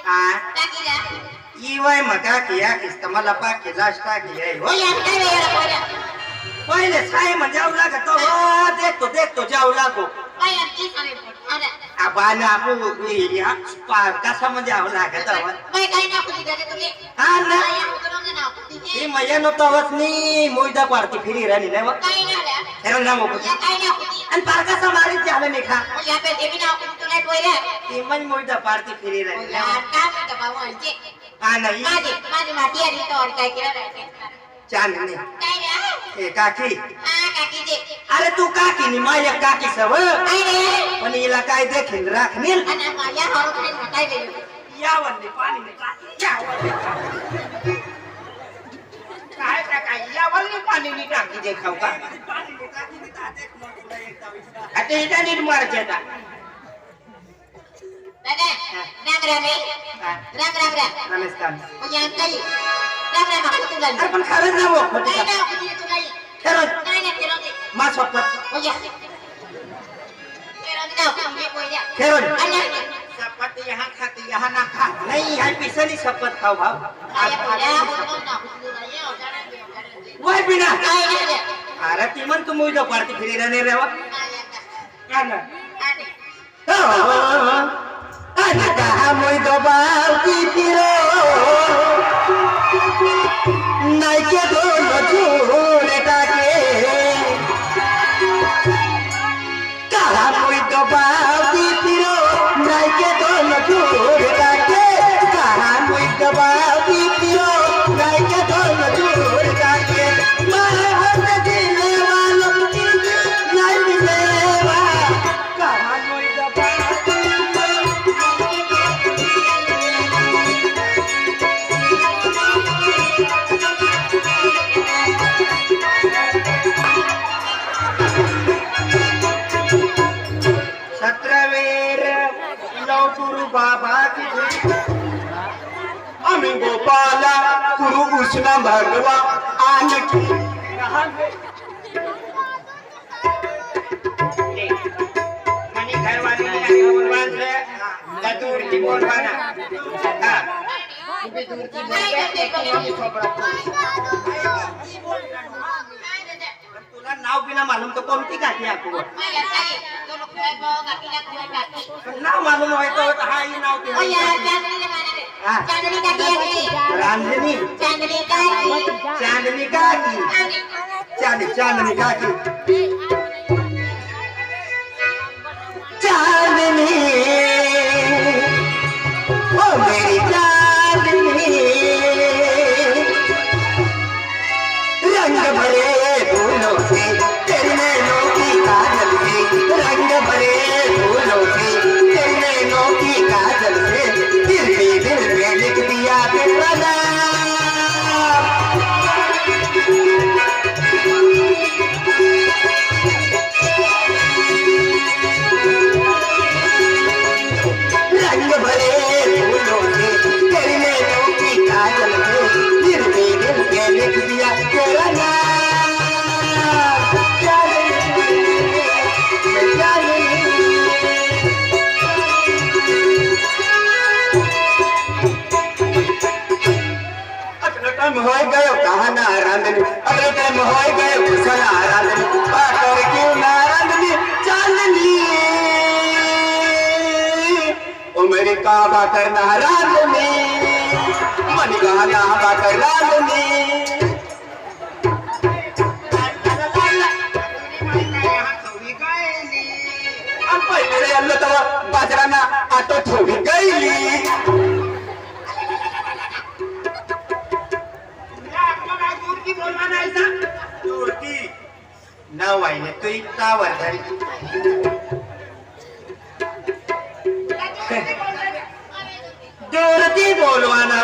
Kaki dah. Iway magkakiyakis tamala pa kilas kakiyay. Oh ya, kaya ya pora. पहिले साई म्हणजे जाऊ लागत देतो देतो जाऊ लागो Kaya ki sare por. Ada. आपण आपण कसा म्हणजे जाऊ लागत Kaya kaya na aku tidak ada tu. हा ना Kaya aku tu nak nak. ही मजा नव्हतं नी मोयदा पारती फिरी राहिली नाही Kaya na ada. हेरण नाम Ya kaya na aku. आणि पार कसा मारीत झालं नाही खा Oh ya, tapi na aku tu nak pora. ती म्हणजे मोयदा पारती फिरी Oh राहिली ya, kami tak bawa je. हा नाही Mati mati hari tu orang kaya kira dah. चांदणी Kaya. हे काकी Kaki je. अरे तू काकी नी माझ्या काकी सव Kaya. पण हिला काय देखील राखनील Anak maya harus kena matai dulu. यावरली पाणी काय काय यावरली पाणी नी टाकी दे खाऊ का आता इथं नीट मारचे आता Dada, ram ram ni. Ram ram ram. नमस्कार Oh yang tadi. Ram ram aku tu lagi. अरे पण खरंच ना वो Kaya na aku tu lagi. खरंच Kaya kira ni. मा स्वप्न Oh ya. Kira ni dah aku ni boleh. खरंच Ada. शपथ यहाँ खाती यहाँ ना खा नहीं यहाँ पिसली शपथ खाऊ भाव Kaya boleh. Aku nak aku tu lagi. Oh jangan dia. वय बिना Kaya dia. अरे ती म्हण तू मुझ्या पार्टी फिरी राहणे रेवा Kaya dah. का ना Ada. आणि दहा मुझ्या पार्टी फिरो नाही के दोन झोड टाके दहा मुझ्या पार्टी फिरो नाही के दोन झोड टाके दहा मुझ्या पार्टी फिरो नाही के दोन झोड टाके माहत दिले वालो नाही मिलेवा दहा मुझ्या पार्टी सत्रवेर लवकुरु बाबा की आम्ही गोपाला कुरु उष्ण भगवा आणखी मनी घरवाली बोलवान से दूरची बोलवाना हा दूरची तुला नाव बिना मालूम तो कोणती काठी आपको Kaya kaya. Kalau kau bawa kaki nak kau kaki. नाव मालूम आहे तो हा ही नाव ते Oh ya, Chandni di mana deh? Chandni kaki lagi. Ranjani Chandni kaki. Chandni काकी चांदनी काकी चांदनी ओ मेरी चांदनी रंग भरे फूलों से तेरे नैनों की काजल से रंग भरे फूलों से तेरे नैनों की काजल से दिल पे लिख दिया तेरा नाम रंग भरे फूलों से तेरे नैनों की काजल से दिल पे लिख दिया तेरा नाम टाइम हो गयो कहा ना रांधनी अगले टाइम हो गयो कुशला रांधनी बाकर क्यों ना रांधनी चांदनी ओ मेरी काबा करना रांधनी मन गाना बाकर रांधनी पहिले आलो तेव्हा बाजराना आटो थोडी गईली नाव आहे तू इतका वर्धारी जोरती बोलवाना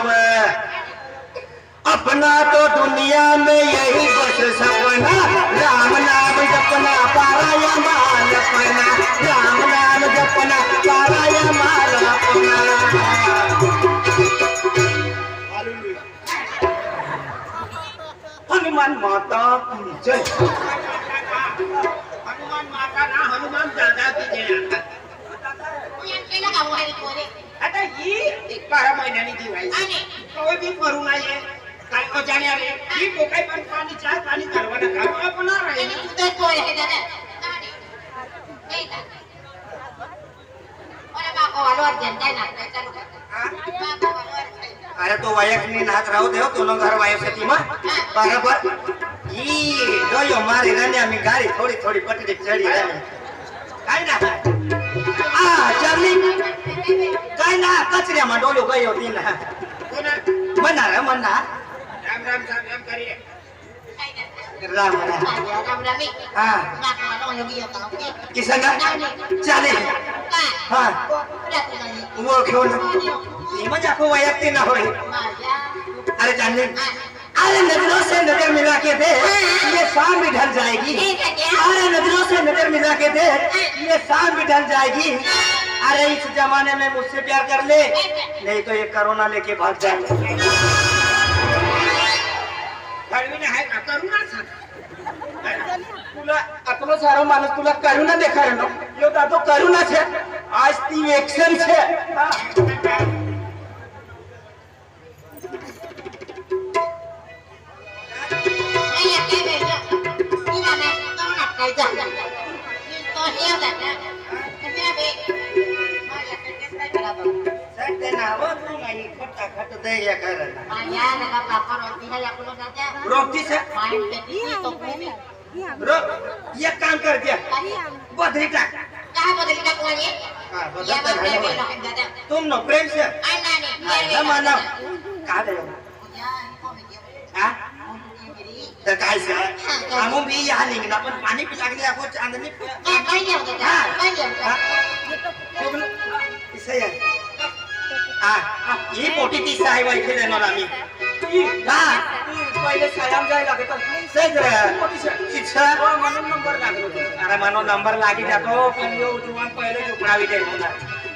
अपना तो दुनिया में यही बस सपना राम नाम जपना पाराया माल अपना राम नाम जपना पाराया माल अपना हनुमान माता की जय हनुमान माता ना हनुमान दादा की जय Oh yang kena kamu hari kau deh. आता ही 12 महिन्यांनी दिवाळी आणि तो बी करू नाहीये काय अजाण्या रे ही कोकाई पण पाणी चहा पाणी घालवा नका आपण आणि राहील तुझं तोय आहे दादा आणि नाही का मला बाको वालो जनता ना चालू कर बाको वालो अरे तो वयकनी नाच राहू देव तुला घर वायसाठी मग बरोबर ही डोयो मारी राणी आम्ही गाडी थोडी थोडी पटली चढी राणी काय ना चार्ली काय ना कचऱ्याમાં ડોલો ગયો હતી ને મના राम राम साहेब राम करिए રામ રામ राम रामी હા बाको वालो योगी होता ओके કિસંગા ચાલે હા वो घेऊन ही मजा को वयक्ती ना होय अरे जानने अरे नजरों से नजर मिला के दे ये शाम भी ढल जाएगी अरे नजरों से नजर मिला के दे ये शाम भी ढल जाएगी अरे इस जमाने में मुझसे प्यार कर ले नहीं तो ये कोरोना लेके भाग जाएंगे घडविने आहे का करू ना तुला आतलो सारो माणूस तुला करुणा देखाय नो यो तो करुणा छे आज ती एक्शन छे नहीं है के बेटा तू ना तो ना कई जा तो हिया दा तुम्ही बे मला के बराबर सटे ना वो तू नाही खट्टा खट दे या कर माया लगा पापा रोटी है आपको दादा रोटी से माइंड पे ती तो में रो ये काम कर दिया बदली का कहां बदल का कोई ये हां ये बदल बदल है में दादा तुम नो प्रेम से अन्ना ने ये मानो का दे हां तर काय से आमू भी यहाँ निघना पण पाणी पी लागले आपण चांदणी नहीं होता नहीं होता इसे आहे हां ही मोठी तीस आहे वैखे देणार आम्ही हां पहिले सायाम जाय लागत सज इच्छा म्हणून नंबर लागलो अरे मानो नंबर लागी जातो पण यो जुवान पहिले झुकडावी दे मला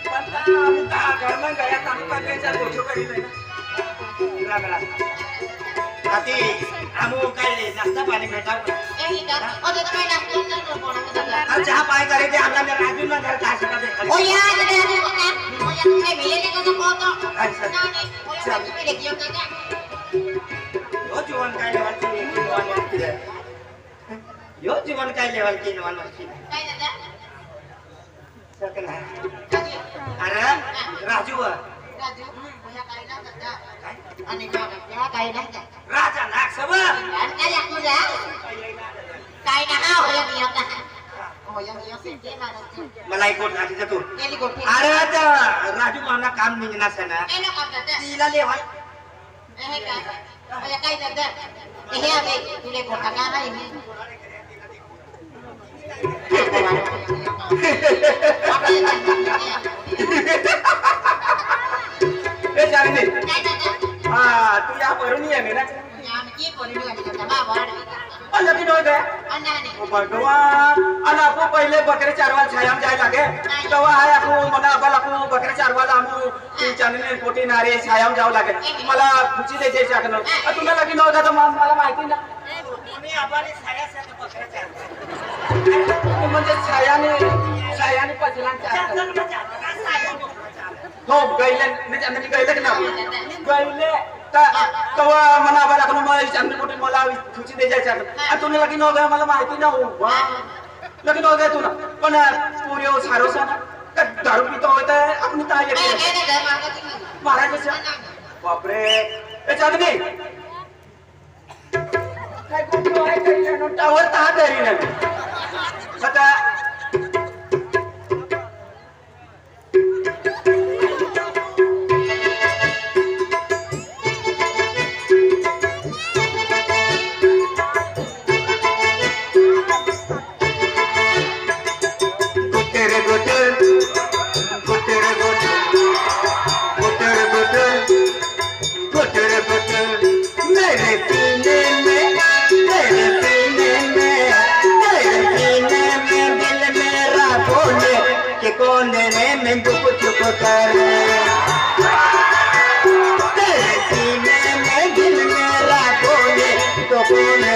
पण घरमा गया तालुका त्याच्या गोष्ट करी लागला आती आमू काय नाश्ता पाणी भेटाव यही का और तो मैं नाश्ता कर कोना में दादा और चहा पाय करे ते आमला राजू ना घर का सका दे ओ यार दादा को ना ओ यार तुम्हें मिले ने को तो अच्छा नहीं ओ यार तुम्हें ले गयो दादा यो जीवन काय लेवल की जीवन वरती यो जीवन काय लेवल की जीवन वरती काय दादा सकला अरे राजू राजू मला काय ना दादा आणि का काय ना राजा नाग सब आणि काय aku dah काय ना हा हो yang dia oh yang dia sih mana मलाई कोट आधी जातो ini gopi अरे आता राजू माना काम निघणार से ना enak kan dadah तिला level kan oh ya kai dadah ini apa ini kota kana ini apa ए जाने काय dadah हां तू या वरून ये ना yang ini pun ini kan dadah bawa Allah की नोय गया anda nih ओ भगवान अन आपको पहिले बकरे चारवाल छायाम जाय लागे तवा आहे आपको मला बल आपको बकरे चारवाल आमू चांदणी कोटी नारे छायाम जाव लागे मला खुशी द्यायची शकनो तुला लगी नव्हता तर मला माहिती ना तुम्ही आबारी छायासाठी बकरे चारवाल म्हणजे छायाने पचलांच्या हो गैले म्हणजे आम्ही गैले ना गैले तवा मला आबा लागलो मला चांदणी कोटी मला खुशी द्यायची शकनो तुला लगी नव्हता मला माहिती ना हो लगी नव्हता तुला पण पुरी सारोसा ना दारू पितो होता आपण काय येते dadah mangga ini महाराजाच्या बापरे ए चांदणी काय कुठं आहे काही नोटावर ता तरी नाही आता कोने में दुख चुप कर तेरे सीने में दिल मेरा बोले तो कोने